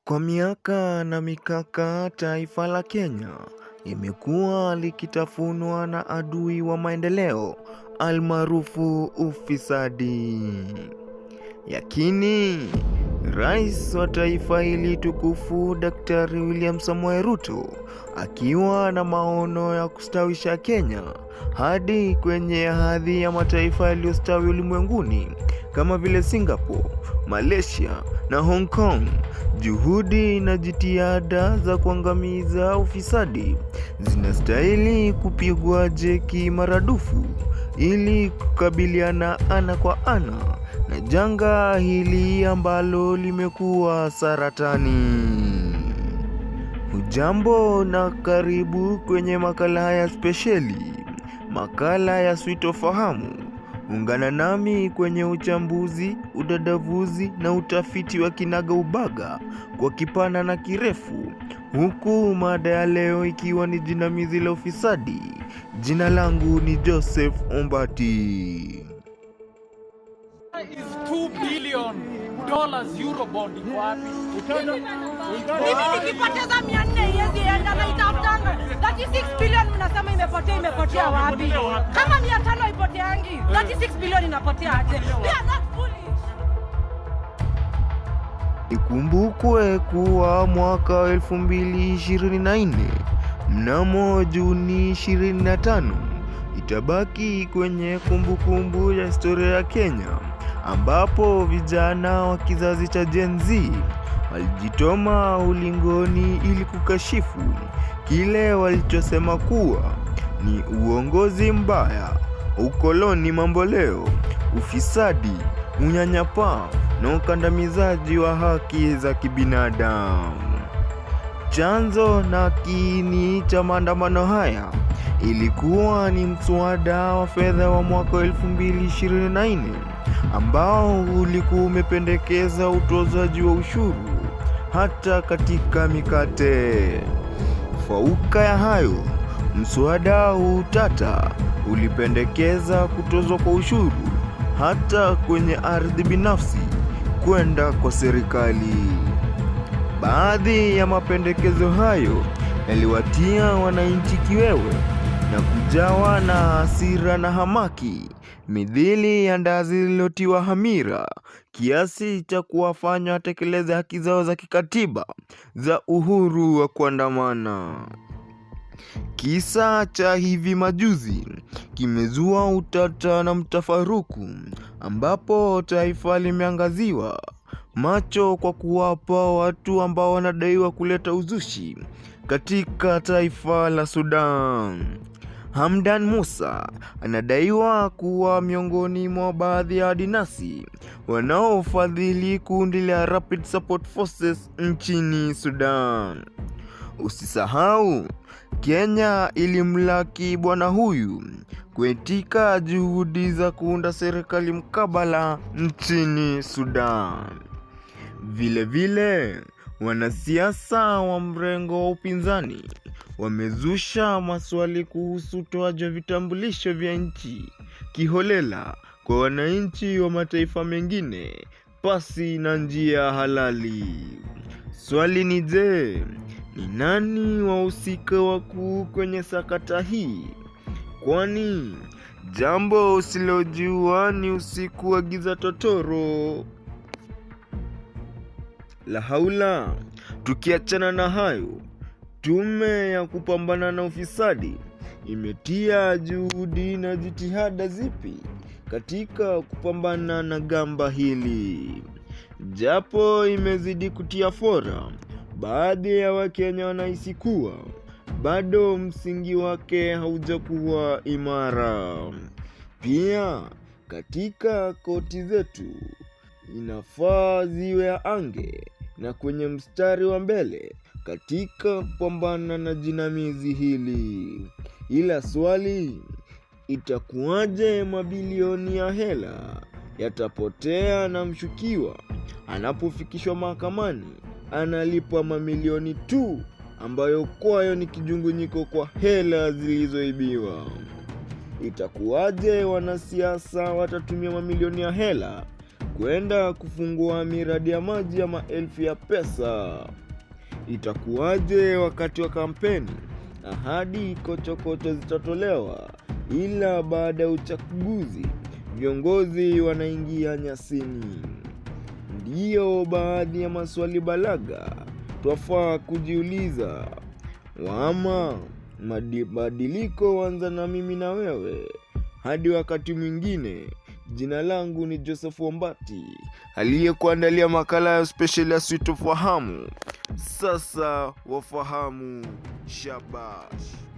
Kwa miaka na mikaka, taifa la Kenya imekuwa likitafunwa na adui wa maendeleo almaarufu ufisadi. Yakini Rais wa taifa hili tukufu Daktari William Samoei Ruto akiwa na maono ya kustawisha Kenya hadi kwenye hadhi ya mataifa yaliyostawi ulimwenguni kama vile Singapore, Malaysia na Hong Kong. Juhudi na jitihada za kuangamiza ufisadi zinastahili kupigwa jeki maradufu ili kukabiliana ana kwa ana na janga hili ambalo limekuwa saratani. Hujambo na karibu kwenye makala haya spesheli, makala ya Sitofahamu. Ungana nami kwenye uchambuzi, udadavuzi na utafiti wa kinaga ubaga kwa kipana na kirefu, huku mada ya leo ikiwa ni jinamizi la ufisadi. Jina langu ni Joseph Ombati. Is $2 billion Eurobond iko wapi? Mimi nikipoteza 400 hizi enda na itafutanga. 36 billion mnasema imepotea wapi? Kama 500 ipoteangi, 36 billion inapotea aje? We are not foolish. Ikumbukwe kuwa mwaka wa 2024 mnamo Juni 25 itabaki kwenye kumbukumbu ya historia ya Kenya, ambapo vijana wa kizazi cha Gen Z walijitoma ulingoni ili kukashifu kile walichosema kuwa ni uongozi mbaya, ukoloni mamboleo, ufisadi, unyanyapaa na ukandamizaji wa haki za kibinadamu. Chanzo na kiini cha maandamano haya ilikuwa ni mswada wa fedha wa mwaka 2024 ambao ulikuwa umependekeza utozaji wa ushuru hata katika mikate. Fauka ya hayo, mswada huu tata ulipendekeza kutozwa kwa ushuru hata kwenye ardhi binafsi kwenda kwa serikali. Baadhi ya mapendekezo hayo yaliwatia wananchi kiwewe na kujawa na hasira na hamaki, midhili ya ndazi lililotiwa hamira, kiasi cha kuwafanya watekeleze haki zao za kikatiba za uhuru wa kuandamana. Kisa cha hivi majuzi kimezua utata na mtafaruku, ambapo taifa limeangaziwa macho kwa kuwapa watu ambao wanadaiwa kuleta uzushi katika taifa la Sudan. Hamdan Musa anadaiwa kuwa miongoni mwa baadhi ya dinasi wanaofadhili kundi la Rapid Support Forces nchini Sudan. Usisahau, Kenya ilimlaki bwana huyu katika juhudi za kuunda serikali mkabala nchini Sudan. Vile wanasiasa wa mrengo wa upinzani wamezusha maswali kuhusu utoaji wa vitambulisho vya nchi kiholela kwa wananchi wa mataifa mengine pasi na njia halali. Swali ni je, ni nani wahusika wakuu kwenye sakata hii? Kwani jambo usilojua ni usiku wa giza totoro. La haula. Tukiachana na hayo, tume ya kupambana na ufisadi imetia juhudi na jitihada zipi katika kupambana na gamba hili? Japo imezidi kutia fora, baadhi ya Wakenya wanahisi kuwa bado msingi wake haujakuwa imara. Pia katika koti zetu inafaa ziwe ange na kwenye mstari wa mbele katika kupambana na jinamizi hili. Ila swali, itakuwaje mabilioni ya hela yatapotea na mshukiwa anapofikishwa mahakamani analipwa mamilioni tu, ambayo kwayo ni kijungunyiko kwa hela zilizoibiwa? Itakuwaje wanasiasa watatumia mamilioni ya hela kwenda kufungua miradi ya maji ya maelfu ya pesa. Itakuwaje wakati wa kampeni? Ahadi kochokocho zitatolewa, ila baada ya uchaguzi viongozi wanaingia nyasini. Ndiyo baadhi ya maswali balaga twafaa kujiuliza. Wama mabadiliko huanza na mimi na wewe. Hadi wakati mwingine, jina langu ni Joseph Wambati, aliyekuandalia makala ya special ya Sitofahamu. Sasa wafahamu. Shabash.